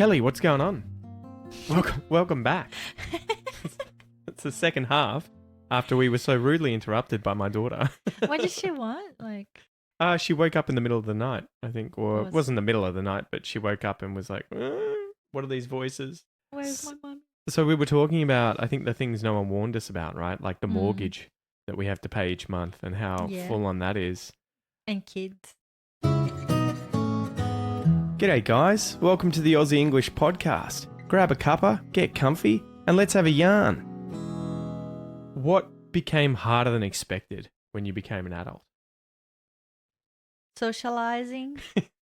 Kelly, what's going on? Welcome back. It's the second half after we were so rudely interrupted by my daughter. What did she want? She woke up in the middle of the night, I think, or it wasn't the middle of the night, but she woke up and was like, what are these voices? Where's my mum? So we were talking about, I think, the things no one warned us about, right? Like the mortgage that we have to pay each month and how full on that is. And kids. G'day, guys. Welcome to the Aussie English podcast. Grab a cuppa, get comfy, and let's have a yarn. What became harder than expected when you became an adult? Socializing,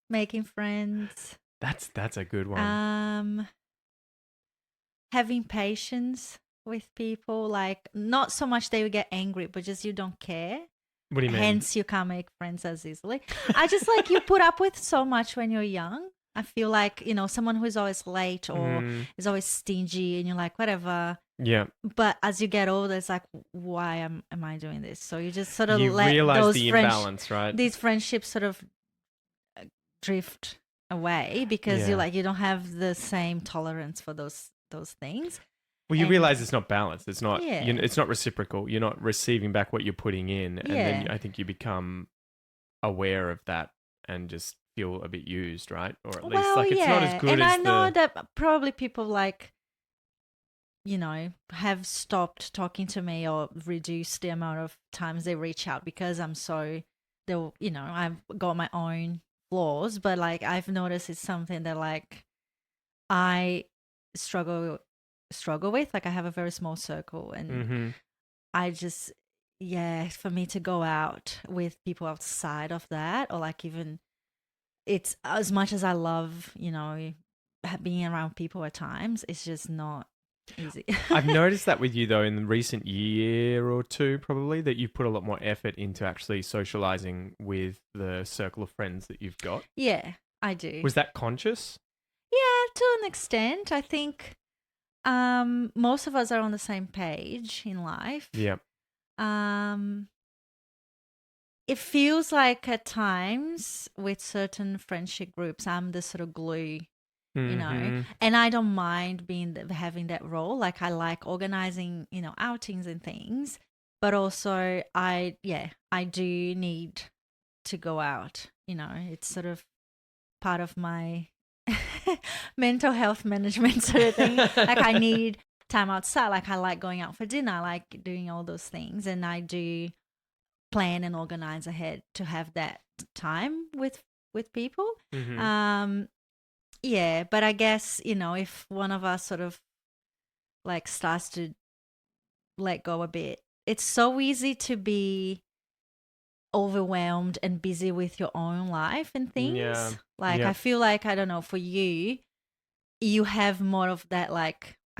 making friends. That's a good one. Having patience with people. Like, not so much they would get angry, but just you don't care. What do you mean? Hence, you can't make friends as easily. I just like you put up with so much when you're young. I feel like, someone who's always late or is always stingy and you're like, whatever. Yeah. But as you get older, it's like, why am I doing this? So you just sort of you let realize those the imbalance, right? These friendships sort of drift away because you don't have the same tolerance for those things. Well, you realize it's not balanced. It's not. Yeah. It's not reciprocal. You're not receiving back what you're putting in, and then I think you become aware of that and just feel a bit used, right? Or at least it's not as good and as I know that probably people have stopped talking to me or reduced the amount of times they reach out because I'm so, I've got my own flaws, but I've noticed it's something that I struggle with. I have a very small circle and I just, for me to go out with people outside of that or even it's as much as I love, being around people at times, it's just not easy. I've noticed that with you though in the recent year or two probably that you've put a lot more effort into actually socializing with the circle of friends that you've got. Yeah, I do. Was that conscious? Yeah, to an extent. I think most of us are on the same page in life. Yeah. It feels like at times with certain friendship groups, I'm the sort of glue, and I don't mind having that role. I like organizing, outings and things, but also I do need to go out. It's sort of part of my mental health management sort of thing. I need time outside. I like going out for dinner. I like doing all those things, and I do plan and organize ahead to have that time with people. But I guess if one of us sort of starts to let go a bit, it's so easy to be overwhelmed and busy with your own life and things. I feel I don't know, for you have more of that I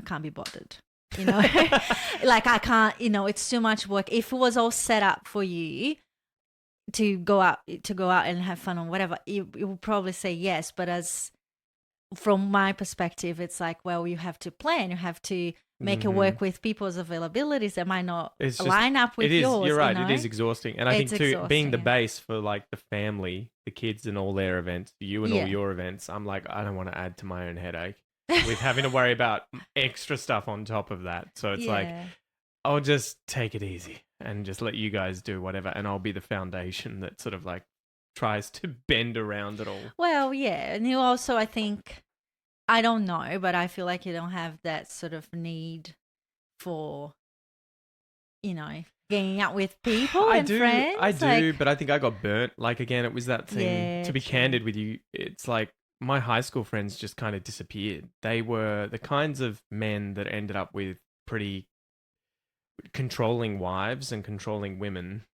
can't be bothered. I can't, it's too much work. If it was all set up for you to go out and have fun or whatever, you would probably say yes. But from my perspective, it's well, you have to plan, you have to make it work with people's availabilities that might not line up with yours. You're right. It is exhausting. And I think too, being the base for the family, the kids and all their events, you and all your events, I'm I don't want to add to my own headache with having to worry about extra stuff on top of that. So it's I'll just take it easy and just let you guys do whatever. And I'll be the foundation that sort of tries to bend around it all. Well, yeah. And you also, I think, I don't know, but I feel you don't have that sort of need for, getting out with people and friends. I do, but I think I got burnt. Again, it was that thing, to be candid with you, it's my high school friends just kind of disappeared. They were the kinds of men that ended up with pretty controlling wives and controlling women,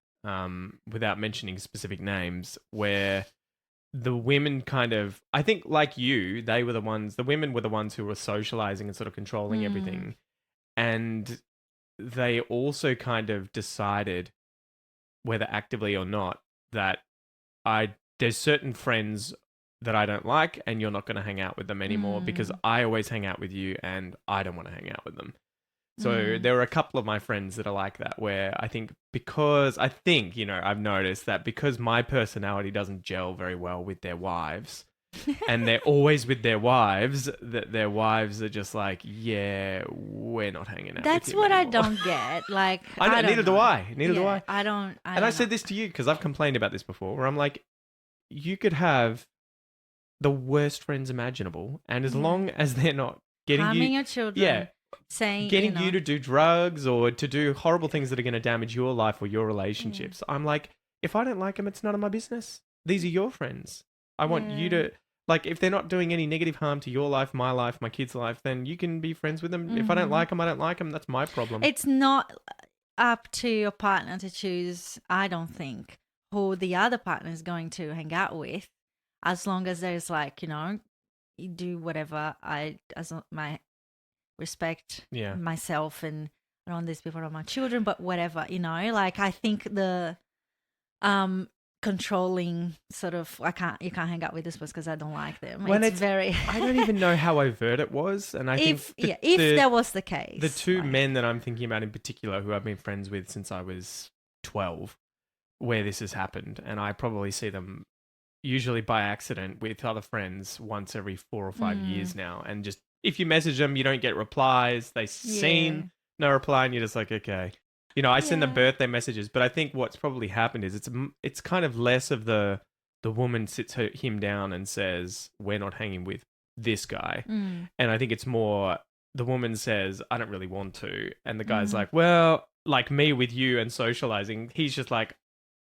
without mentioning specific names, where the women kind of, I think you, the women were the ones who were socializing and sort of controlling everything. And they also kind of decided, whether actively or not, that there's certain friends that I don't like and you're not going to hang out with them anymore because I always hang out with you and I don't want to hang out with them. So there are a couple of my friends that are like that, where I think I've noticed that because my personality doesn't gel very well with their wives, and they're always with their wives, that their wives are just like, yeah, we're not hanging out. That's with him what anymore. I don't get. Like, I know, don't neither know. do I. Neither do I. I don't. I said this to you because I've complained about this before, where I'm like, you could have the worst friends imaginable, and as long as they're not getting harming you, your children, saying getting you to do drugs or to do horrible things that are going to damage your life or your relationships, I'm like, if I don't like them, it's none of my business. These are your friends. I want you to, like, if they're not doing any negative harm to your life, my kids' life, then you can be friends with them. If I don't like them, I don't like them. That's my problem. It's not up to your partner to choose, I don't think, who the other partner is going to hang out with, as long as there's like, you do whatever my respect myself, and I don't want these people are my children, but whatever, like I think the controlling sort of, you can't hang out with this person because I don't like them. When it's very I don't even know how overt it was, and I if think that was the case, the two men that I'm thinking about in particular, who I've been friends with since I was 12, where this has happened, and I probably see them usually by accident with other friends once every 4 or 5 years now, and just if you message them, you don't get replies. They seen no reply, and you're just like, okay. I send them birthday messages, but I think what's probably happened is it's kind of less of the woman sits him down and says, we're not hanging with this guy. And I think it's more the woman says, I don't really want to. And the guy's like, well, like me with you and socializing, he's just like,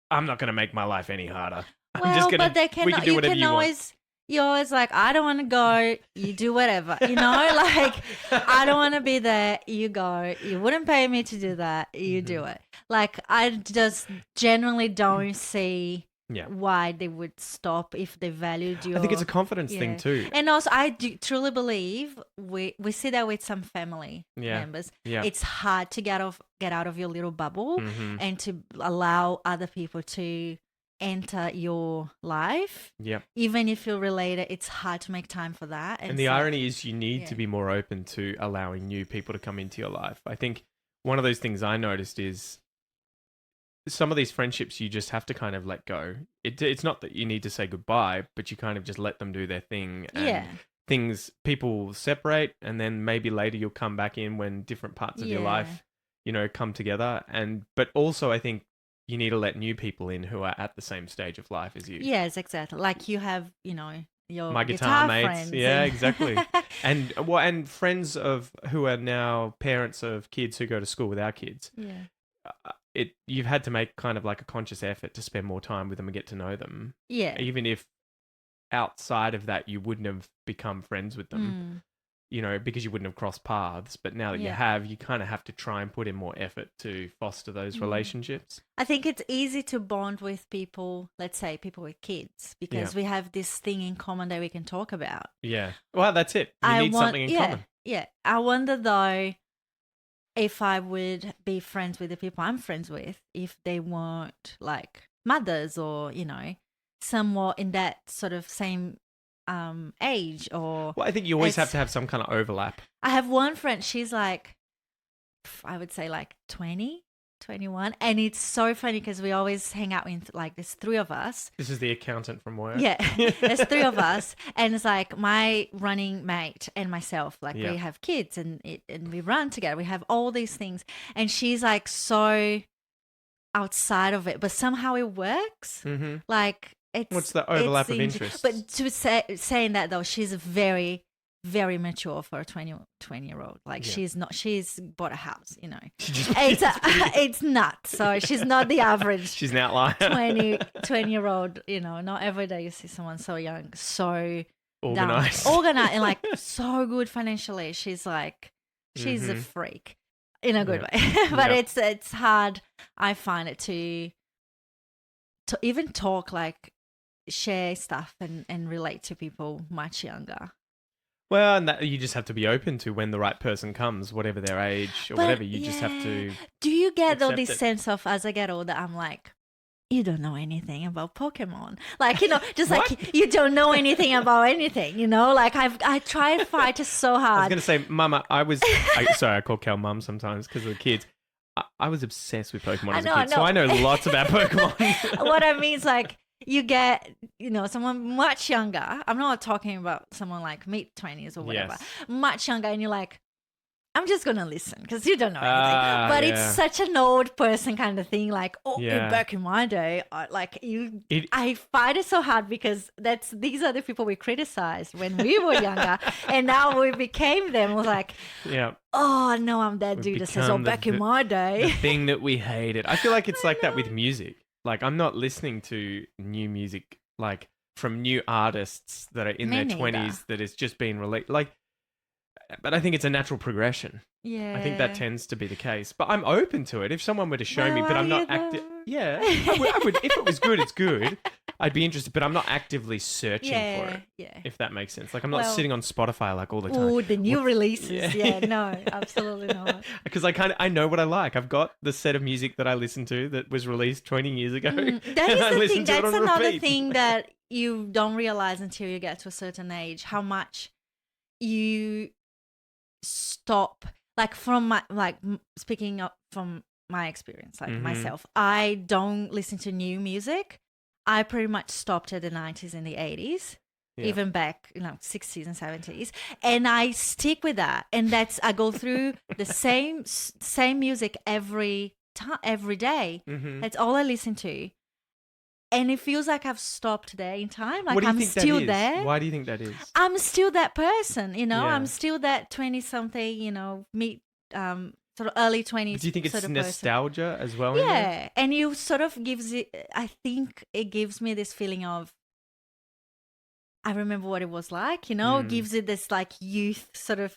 I'm not going to make my life any harder. I'm just gonna, we can do whatever you want. You're always like, I don't want to go, you do whatever, like, I don't want to be there, you go. You wouldn't pay me to do that, you do it. Like, I just generally don't see why they would stop if they valued you. I think it's a confidence thing too. And also, I do truly believe we see that with some family members. Yeah. It's hard to get out of your little bubble and to allow other people to enter your life. Even if you're related, it's hard to make time for that. And the irony is you need to be more open to allowing new people to come into your life. I think one of those things I noticed is some of these friendships you just have to kind of let go. It's not that you need to say goodbye, but you kind of just let them do their thing. And people separate, and then maybe later you'll come back in when different parts of your life, come together. But also I think you need to let new people in who are at the same stage of life as you. Yes, exactly. Like you have, your my guitar mates. Friends. Yeah, exactly. And friends who are now parents of kids who go to school with our kids. Yeah. You've had to make kind of like a conscious effort to spend more time with them and get to know them. Yeah. Even if outside of that you wouldn't have become friends with them. Because you wouldn't have crossed paths. But now that you have, you kind of have to try and put in more effort to foster those relationships. I think it's easy to bond with people, let's say people with kids, because we have this thing in common that we can talk about. Yeah. Well, that's it. You need something in common. Yeah. I wonder, though, if I would be friends with the people I'm friends with if they weren't like mothers or, somewhat in that sort of same age or... Well, I think you always have to have some kind of overlap. I have one friend, she's like, I would say like 20, 21. And it's so funny because we always hang out with like there's 3 of us. This is the accountant from work. Yeah, there's 3 of us. And it's like my running mate and myself, like we have kids and we run together. We have all these things. And she's like so outside of it, but somehow it works. Like... What's the overlap of interest? But saying that though, she's very, very mature for a 20-year-old. Like she's bought a house, It's nuts. So she's not the average. She's an outlier. 20-year-old, not every day you see someone so young, so organized, and like so good financially. She's like, she's a freak in a good way. But it's hard. I find it to even talk like, share stuff and relate to people much younger. Well, and that you just have to be open to when the right person comes, whatever their age or whatever. You just have to. Do you get all this sense of as I get older, I'm like, you don't know anything about Pokemon, like just like you don't know anything about anything, like I try and fight so hard. I was gonna say, Mama, sorry, I call Cal Mum sometimes because of the kids. I was obsessed with Pokemon as a kid, so I know lots about Pokemon. What I mean is like, you get, someone much younger. I'm not talking about someone like mid-20s or whatever. Yes. Much younger, and you're like, I'm just going to listen because you don't know anything. But it's Yeah. such an old person kind of thing. Like, Yeah. back in my day, I find it so hard because these are the people we criticized when we were younger. And now we became them. We're like, Yeah. oh, no, I'm that dude that says, back in my day. The thing that we hated. I feel like it's like that with music. Like, I'm not listening to new music, like, from new artists that are in their 20s that has just been released. Like, but I think it's a natural progression. Yeah. I think that tends to be the case. But I'm open to it. If someone were to show me, but I'm not active. Yeah. I would. If it was good, it's good. I'd be interested, but I'm not actively searching for it. Yeah. If that makes sense. Like, I'm not sitting on Spotify like all the time. Oh, the new releases. Yeah, no, absolutely not. Because I know what I like. I've got the set of music that I listen to that was released 20 years ago. That is the thing. That's another thing that you don't realize until you get to a certain age, how much you stop. Like speaking up from my experience, like myself, I don't listen to new music. I pretty much stopped at the 90s and the 80s, even back, 60s and 70s. And I stick with that. And I go through the same music every day. That's all I listen to. And it feels like I've stopped there in time. Like I'm still there. Why do you think that is? I'm still that person, I'm still that 20-something, sort of early 20s. Do you think it's nostalgia as well? Yeah. And you sort of I think it gives me this feeling of, I remember what it was like, it gives it this like youth sort of,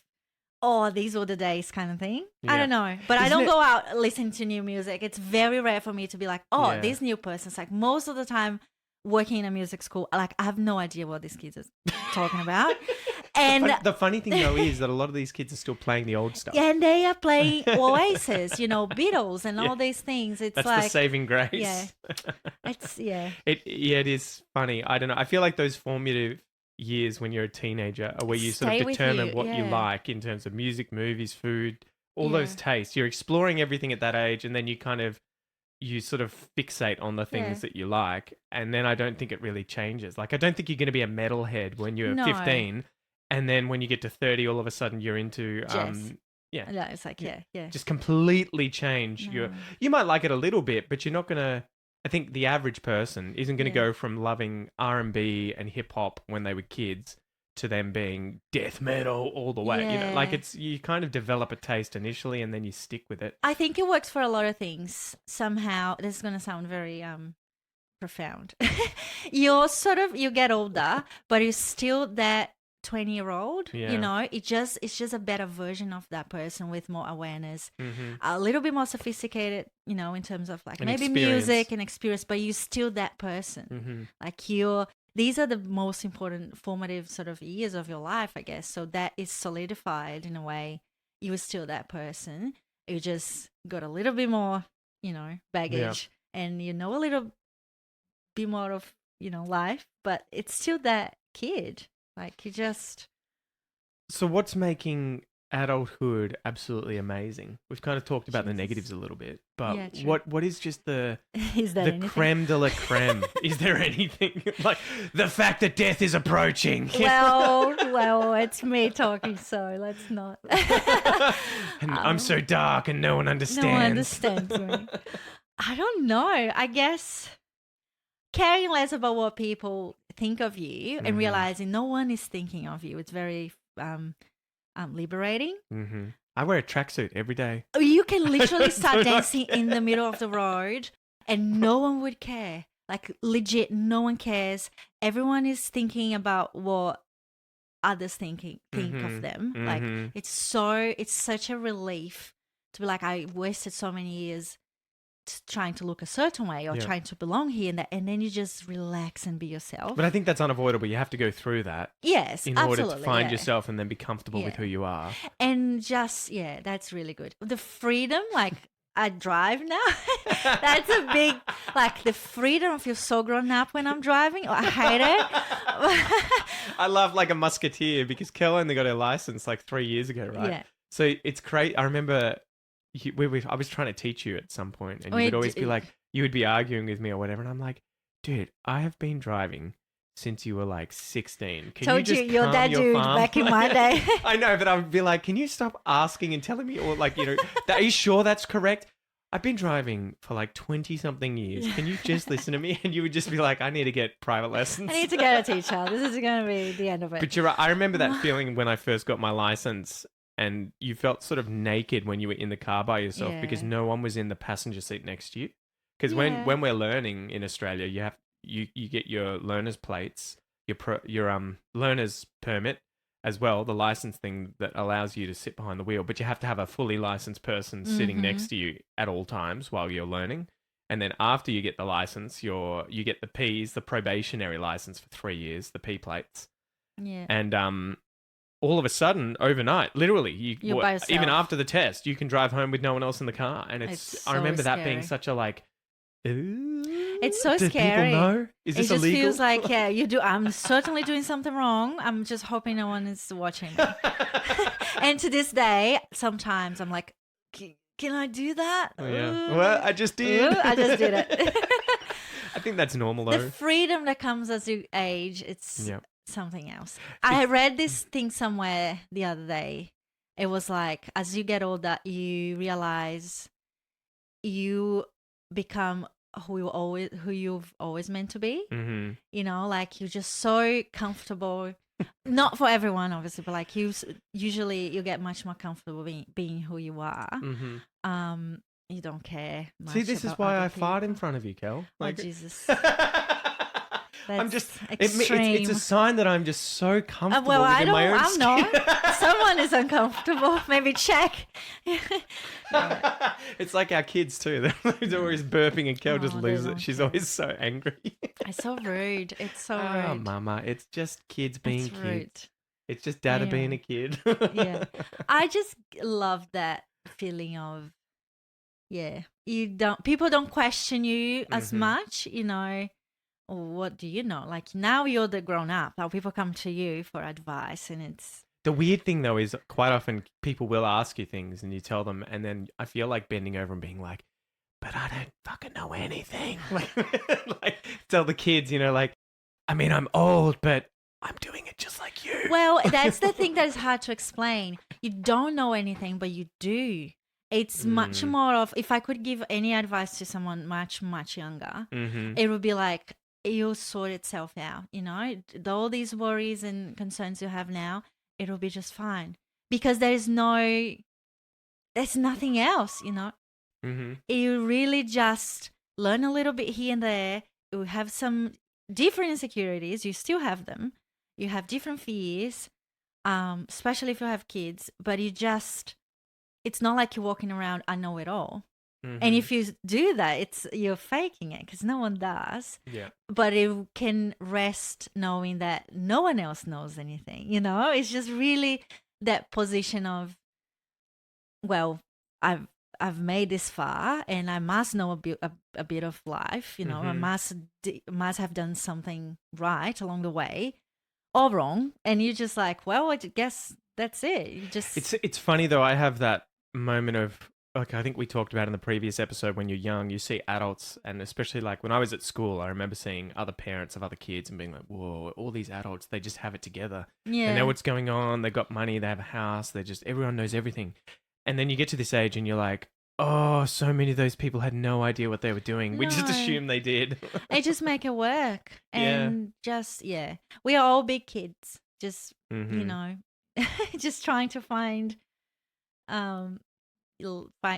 these were the days kind of thing. Yeah. I don't know. But I don't go out listening to new music. It's very rare for me to be like, this new person's like, most of the time working in a music school, like I have no idea what these kids are talking about. And the funny thing though is that a lot of these kids are still playing the old stuff. And they are playing Oasis, Beatles and all these things. It's That's like the saving grace. Yeah. It is funny. I don't know. I feel like those formative years when you're a teenager are where you sort of determine what you like in terms of music, movies, food, all those tastes. You're exploring everything at that age, and then you sort of fixate on the things that you like, and then I don't think it really changes. Like, I don't think you're going to be a metalhead when you're 15, and then when you get to 30, all of a sudden you're into Yeah, it's like just completely change. You might like it a little bit, but you're not going to. I think the average person isn't going to go from loving R&B and hip hop when they were kids to them being death metal all the way. Yeah. You kind of develop a taste initially and then you stick with it. I think it works for a lot of things. Somehow, this is going to sound very profound. You get older, but you're still that 20-year-old. It's just a better version of that person with more awareness, a little bit more sophisticated, in terms of like maybe music and experience, but you're still that person. Like these are the most important formative sort of years of your life, I guess. So that is solidified in a way. You were still that person. You just got a little bit more, baggage, and a little bit more of, life, but it's still that kid. Like, you just... So what's making adulthood absolutely amazing? We've kind of talked about the negatives a little bit, but what is just the creme de la creme? Is there anything? Like, the fact that death is approaching. Well, it's me talking, so let's not. And I'm so dark and no one understands. No one understands me. I don't know. I guess caring less about what people think of you and realizing no one is thinking of you. It's very liberating. I wear a tracksuit every day. You can literally start dancing in the middle of the road and no one would care. Like, legit, no one cares. Everyone is thinking about what others think of them. Like, it's such a relief to be like, I wasted so many years trying to look a certain way or trying to belong here and then you just relax and be yourself. But I think that's unavoidable. You have to go through that. Yes, in order to find yourself and then be comfortable with who you are. And just, that's really good. The freedom, like, I drive now. That's a big, like, the freedom. I feel so grown up when I'm driving. I hate it. I love, like, a musketeer because Kel only got her license like 3 years ago, right? Yeah. So it's crazy. I remember I was trying to teach you at some point and you would always be like, you would be arguing with me or whatever. And I'm like, dude, I have been driving since you were like 16. Can Told you just your calm dad your dude farm? back in my day. I know, but I would be like, can you stop asking and telling me? Or like, are you sure that's correct? I've been driving for like 20 something years. Can you just listen to me? And you would just be like, I need to get private lessons. I need to get a teacher. This is going to be the end of it. But you're right. I remember that feeling when I first got my license, and you felt sort of naked when you were in the car by yourself because Yeah. no one was in the passenger seat next to you. Because Yeah. when we're learning in Australia, you get your learner's plates, your learner's permit as well, the license thing that allows you to sit behind the wheel, but you have to have a fully licensed person sitting next to you at all times while you're learning. And then after you get the license, you get the P's, the probationary license for 3 years, the P plates. Yeah. And all of a sudden, overnight, literally, You're by yourself. even after the test, you can drive home with no one else in the car. And It's I remember so that being scary. such a like, ooh, It's so do scary. people know? Is this it just illegal? feels like, yeah, you do. I'm certainly doing something wrong. I'm just hoping no one is watching me. And to this day, sometimes I'm like, can I do that? Oh, yeah. Ooh. Well, I just did. Ooh, I just did it. I think that's normal though. The freedom that comes as you age, it's Yep. something else. I read this thing somewhere the other day. It was like, as you get older, you realize you become who you've always meant to be. Mm-hmm. You know, like you're just so comfortable. Not for everyone, obviously, but like usually you get much more comfortable being who you are. Mm-hmm. You don't care much. See, this is about why other I fart in people. front of you, Kel. Oh, Jesus. I'm just. extreme. It's a sign that I'm just so comfortable Well, within my own I'm skin. not. Someone is uncomfortable. Maybe check. It's like our kids too. They're always burping, and Kel just Oh, they loses it. don't She's care. always so angry. It's so rude. It's so Oh, rude. mama, it's just kids being It's kids. rude. It's just dada I being know. a kid. Yeah. I just love that feeling of, yeah, people don't question you as Mhm. much, you know. Or what do you know? Like now you're the grown up. Now people come to you for advice, and it's The weird thing though is quite often people will ask you things and you tell them, and then I feel like bending over and being like, but I don't fucking know anything. Like tell the kids, like, I mean, I'm old, but I'm doing it just like you. well, that's the thing that is hard to explain. You don't know anything, but you do. It's much more of, if I could give any advice to someone much, much younger, Mm-hmm. it would be like, it'll sort itself out, all these worries and concerns you have now, it'll be just fine. Because there's nothing else, Mm-hmm. You really just learn a little bit here and there. You have some different insecurities. You still have them. You have different fears, especially if you have kids. But it's not like you're walking around, I know it all. Mm-hmm. And if you do that, you're faking it because no one does. Yeah. But it can rest knowing that no one else knows anything. It's just really that position of, well, I've made this far, and I must know a bit of life. I Mhm. must have done something right along the way, or wrong. And you're just like, well, I guess that's it. You just It's funny though. I have that moment of, like, I think we talked about in the previous episode, when you're young, you see adults, and especially like when I was at school, I remember seeing other parents of other kids and being like, whoa, all these adults, they just have it together. yeah. They know what's going on. They got money. They have a house. Everyone knows everything. And then you get to this age and you're like, oh, so many of those people had no idea what they were doing. We just No. assumed they did. I just make it work, Yeah. and we are all big kids. Just Mhm. just trying to find,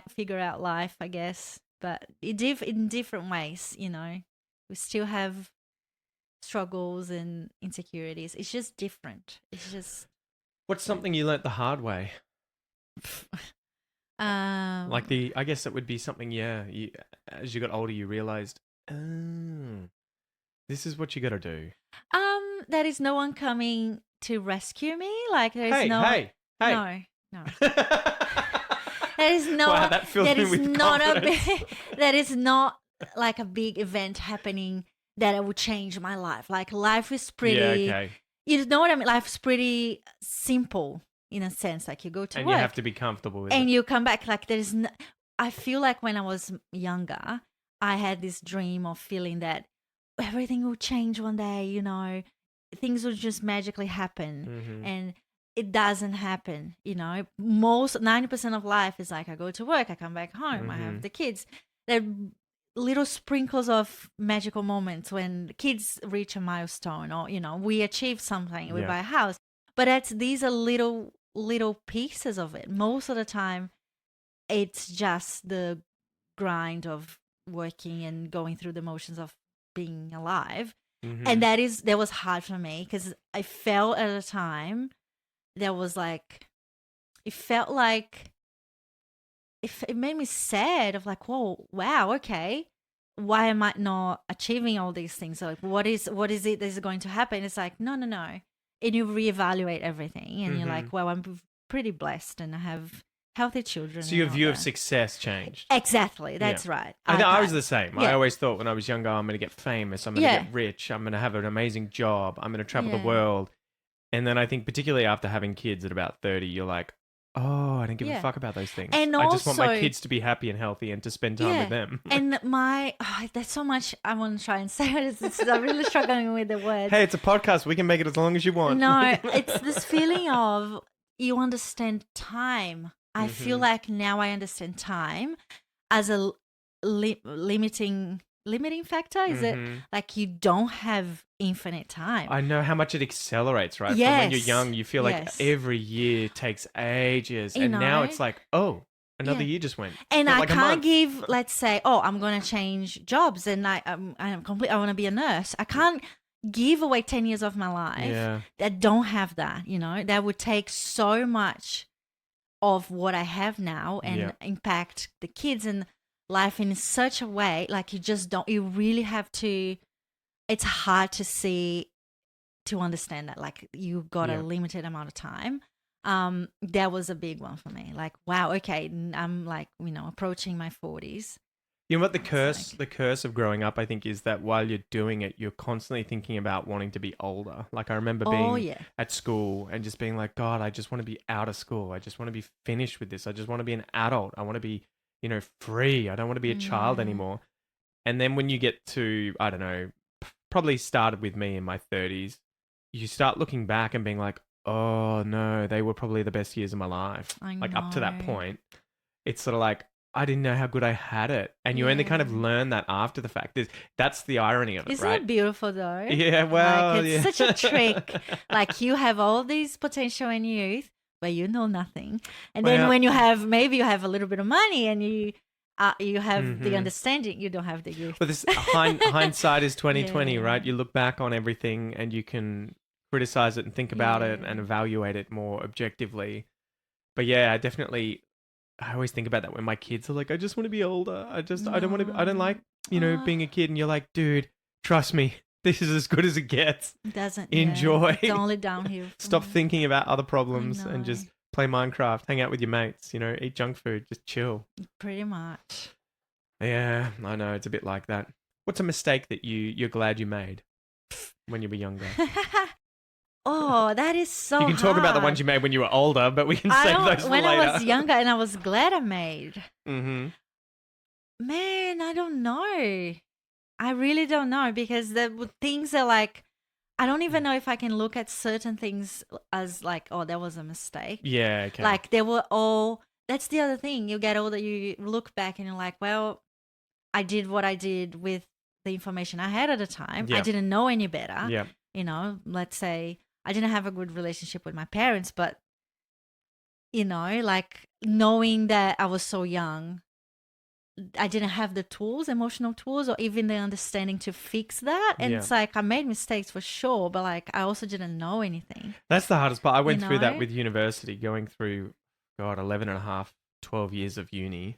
figure out life, I guess. But in different ways, we still have struggles and insecurities. It's just different. It's just What's something you learnt the hard way? um I guess it would be something, as you got older, you realized, oh, this is what you got to do. there is no one coming to rescue me. Like there is Hey, no hey. no. There is no. Wow, that fills there me is with not confidence. there is not like a big event happening that would change my life. Like life is pretty. Yeah, okay. You know what I mean? Life's pretty simple in a sense. Like you go to And work you have to be comfortable with and it. you come back. Like there's. I feel like when I was younger, I had this dream of feeling that everything will change one day, you know, things will just magically happen. Mm-hmm. And it doesn't happen, you know. Most 90% of life is like I go to work, I come back home, I have the kids. They're little sprinkles of magical moments when kids reach a milestone, or, you know, we achieve something, we buy a house. But these are little pieces of it. Most of the time, it's just the grind of working and going through the motions of being alive. And that was hard for me, because I felt at a time there was like, it felt like it made me sad of like, whoa, wow, okay, why am I not achieving all these things? So like, what is it that is going to happen? It's like, no. And you reevaluate everything, and you're like, well, I'm pretty blessed and I have healthy children. So your view of success changed. Exactly. That's right. I was the same. I always thought when I was younger, I'm going to get famous, I'm going to get rich, I'm going to have an amazing job, I'm going to travel the world. And then I think particularly after having kids at about 30, you're like, oh, I don't give a fuck about those things. And I just want my also, kids to be happy and healthy and to spend time with them. And there's so much I want to try and say. I'm really struggling with the words. Hey, it's a podcast. We can make it as long as you want. No, it's this feeling of you understand time. I feel like now I understand time as a limiting factor. Is it like you don't have infinite time? I know how much it accelerates, right? Yes. From when you're young, you feel like every year takes ages, and now it's like, oh, another year just went. And I like can't give, let's say, oh, I'm going to change jobs, and I want to be a nurse. I can't give away 10 years of my life that don't have that. You know, that would take so much of what I have now and impact the kids and life in such a way, like you really have to, it's hard to understand that, like, you've got a limited amount of time. That was a big one for me. Like, wow, okay, I'm like, you know, approaching my 40s. You know what the curse of growing up, I think, is that while you're doing it, you're constantly thinking about wanting to be older. Like I remember being at school and just being like, God, I just want to be out of school. I just want to be finished with this. I just want to be an adult. I want to be, you know, free. I don't want to be a child anymore. And then when you get to, I don't know, probably started with me in my 30s, you start looking back and being like, oh no, they were probably the best years of my life. Like up to that point, it's sort of like, I didn't know how good I had it. And you only kind of learn that after the fact. That's the irony of it, Isn't right? it beautiful though? Yeah, well, like, it's such a trick. Like you have all these potential in youth, but you know nothing. And then when you have a little bit of money and you have the understanding, you don't have the youth. But this hindsight is 2020, right? You look back on everything and you can criticize it and think about it and evaluate it more objectively. But yeah, I always think about that when my kids are like, I just want to be older. I don't like, you know, being a kid. And you're like, dude, trust me, this is as good as it gets. It doesn't. Enjoy. It's only downhill. Stop thinking about other problems and just play Minecraft, hang out with your mates, you know, eat junk food, just chill. Pretty much. Yeah, I know. It's a bit like that. What's a mistake that you're glad you made when you were younger? Oh, that is so You can talk about the ones you made when you were older, but we can save those for when later. I was younger, and I was glad I made. Mm-hmm. Man, I don't know. I really don't know, because the things are like, I don't even know if I can look at certain things as like, oh, that was a mistake. Yeah, okay. Like they were all, that's the other thing. You get older, you look back and you're like, well, I did what I did with the information I had at the time. I didn't know any better. Yeah. You know, let's say I didn't have a good relationship with my parents, but, you know, like knowing that I was so young, I didn't have the tools, emotional tools, or even the understanding to fix that. And it's like, I made mistakes for sure, but like, I also didn't know anything. That's the hardest part. I went through that with university, going through, 11 and a half, 12 years of uni,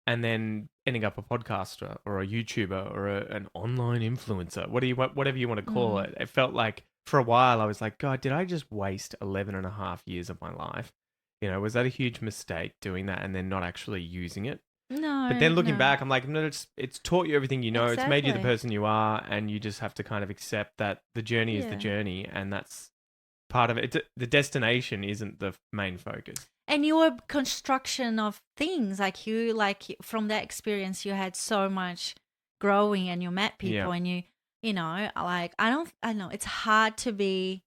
and then ending up a podcaster or a YouTuber or an online influencer, whatever you want to call it. It felt like for a while I was like, God, did I just waste 11 and a half years of my life? You know, was that a huge mistake doing that and then not actually using it? No. But then looking back, I'm like, no, it's taught you everything you know. Exactly. It's made you the person you are, and you just have to kind of accept that the journey is the journey, and that's part of it. The destination isn't the main focus. And your construction of things, like from that experience, you had so much growing, and you met people, and you You know, like I know it's hard to be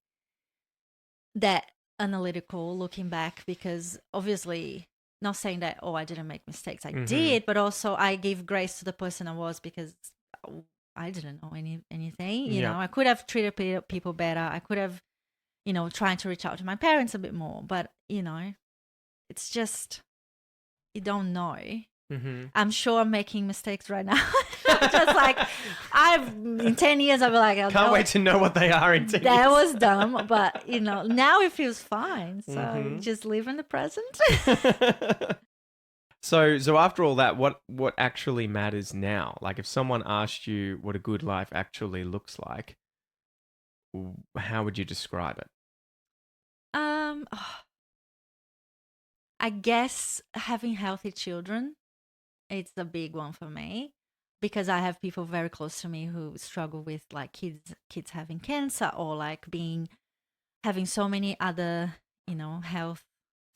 that analytical looking back because obviously not saying that, oh, I didn't make mistakes. I did, but also I gave grace to the person I was because I didn't know anything. You know, I could have treated people better. I could have, you know, trying to reach out to my parents a bit more. But, you know, it's just, you don't know. I'm sure I'm making mistakes right now. Just like in 10 years, I'll be like, can't wait to know what they are in 10 years. That was dumb, but you know, now it feels fine. So just live in the present. So after all that, what actually matters now? Like if someone asked you what a good life actually looks like, how would you describe it? I guess having healthy children, it's a big one for me because I have people very close to me who struggle with like kids having cancer or like having so many other, you know, health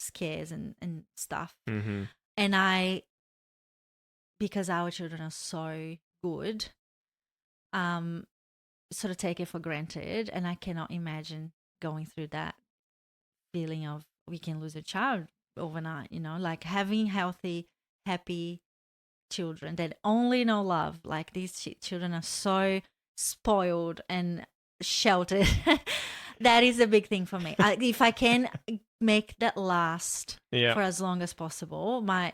scares and stuff. And because our children are so good, sort of take it for granted, and I cannot imagine going through that feeling of we can lose a child overnight, you know, like having healthy, happy children that only know love. Like these children are so spoiled and sheltered. That is a big thing for me. If I can make that last for as long as possible, my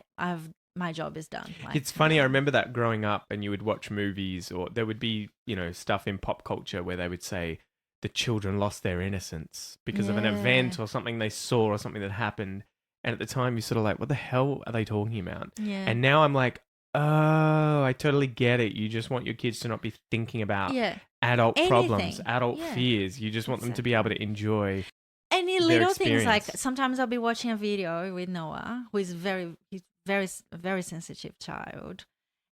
job is done. Like, it's funny. I remember that growing up, and you would watch movies, or there would be, you know, stuff in pop culture where they would say the children lost their innocence because of an event or something they saw or something that happened. And at the time, you're sort of like, what the hell are they talking about? Yeah. And now I'm like, oh, I totally get it. You just want your kids to not be thinking about adult problems, adult fears. You just want them to be able to enjoy any little things. Like sometimes I'll be watching a video with Noah, who is he's very sensitive child,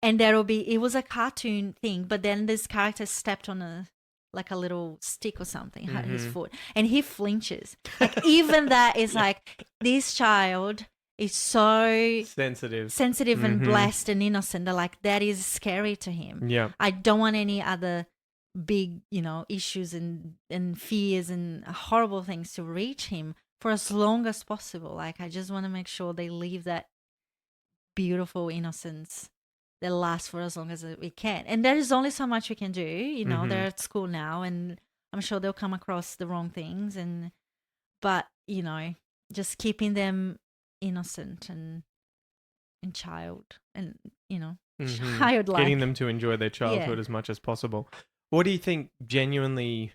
and it was a cartoon thing, but then this character stepped on a little stick or something, had his foot, and he flinches. Like even that is like, this child is so sensitive and blessed and innocent. That like that is scary to him. Yeah, I don't want any other big, you know, issues and fears and horrible things to reach him for as long as possible. Like I just want to make sure they leave that beautiful innocence that lasts for as long as we can. And there is only so much we can do. You know, they're at school now, and I'm sure they'll come across the wrong things. But you know, just keeping them innocent and child, and you know, childlike, getting them to enjoy their childhood as much as possible. What do you think genuinely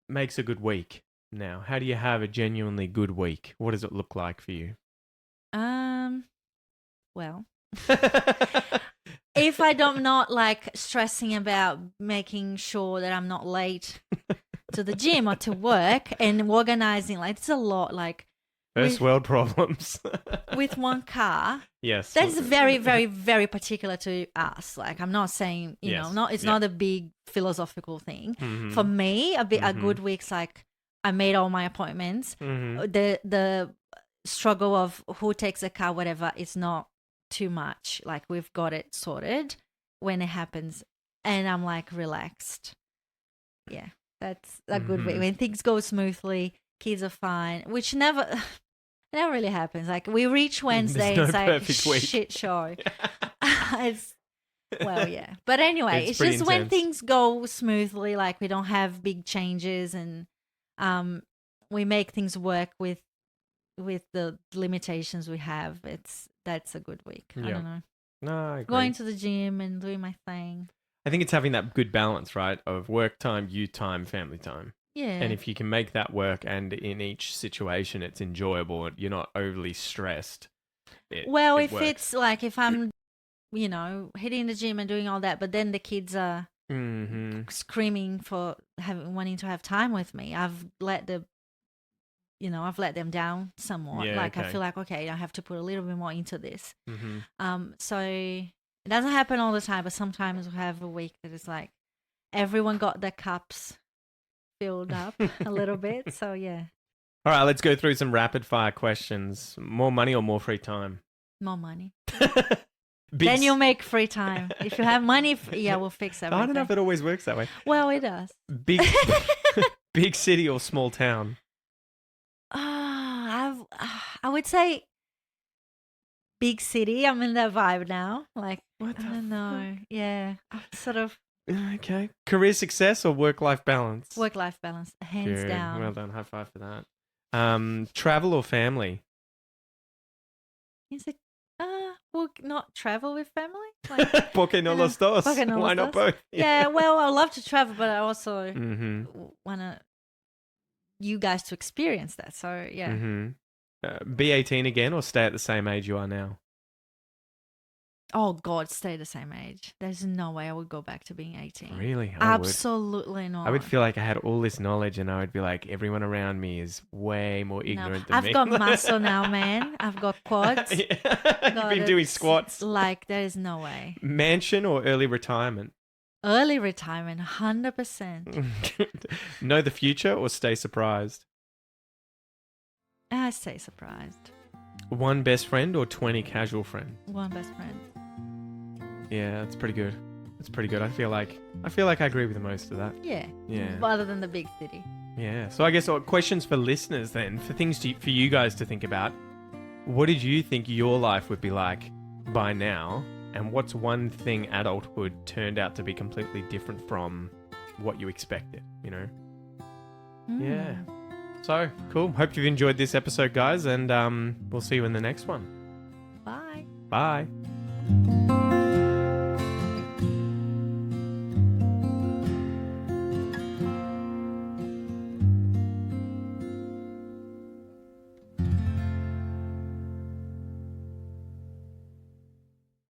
makes a good week now? How do you have a genuinely good week? What does it look like for you? Well, if I don't not like stressing about making sure that I'm not late to the gym or to work and organizing, like it's a lot, like first world problems with one car. Yes, that's very, very, very particular to us. Like I'm not saying, you know, it's not a big philosophical thing. For me. A good week's like I made all my appointments. The struggle of who takes a car, whatever, is not too much. Like we've got it sorted when it happens, and I'm like relaxed. Yeah, that's a good week when things go smoothly. Kids are fine, which never really happens. Like we reach Wednesday, it's like shit show. But anyway, it's just intense. When things go smoothly, like we don't have big changes, and we make things work with the limitations we have. That's a good week. I don't know. No, I agree. Going to the gym and doing my thing. I think it's having that good balance, right, of work time, you time, family time. Yeah. And if you can make that work, and in each situation it's enjoyable and you're not overly stressed. If it's like if I'm, you know, hitting the gym and doing all that, but then the kids are screaming for wanting to have time with me, I've let them down somewhat. I feel like, okay, I have to put a little bit more into this. So it doesn't happen all the time, but sometimes we have a week that is like everyone got their cups filled up a little bit. So yeah. All right, let's go through some rapid fire questions. More money or more free time? More money. Then you'll make free time. If you have money, we'll fix everything. I don't know if it always works that way. Well, it does. Big, big city or small town? I would say big city. I'm in that vibe now. Like, What the I don't know. Yeah, I'm sort of Okay. Career success or work-life balance? work-life balance, hands Good. down. Well done. High five for that. Travel or family? Is it? Well, not travel with family. Like, Porque no los dos. Porque no Why los not dos? both? Yeah, well, I love to travel, but I also Mm-hmm. want you guys to experience that. So yeah. Mm-hmm. Be 18 again or stay at the same age you are now? Oh God, stay the same age. There's no way I would go back to being 18. Really? I would. Absolutely not. I would feel like I had all this knowledge and I would be like, everyone around me is way more ignorant than I've me. got muscle now, man. I've got quads. You've been doing squats. Like, there is no way. Mansion or early retirement? Early retirement, 100%. Know the future or stay surprised? I stay surprised. One best friend or 20 casual friends? One best friend. Yeah, that's pretty good. That's pretty good. I feel like I agree with most of that. Yeah. Yeah. Other than the big city. Yeah. So I guess questions for listeners then, for things for you guys to think about. What did you think your life would be like by now? And what's one thing adulthood turned out to be completely different from what you expected, you know? Yeah. So, cool. Hope you've enjoyed this episode, guys, and we'll see you in the next one. Bye. Bye.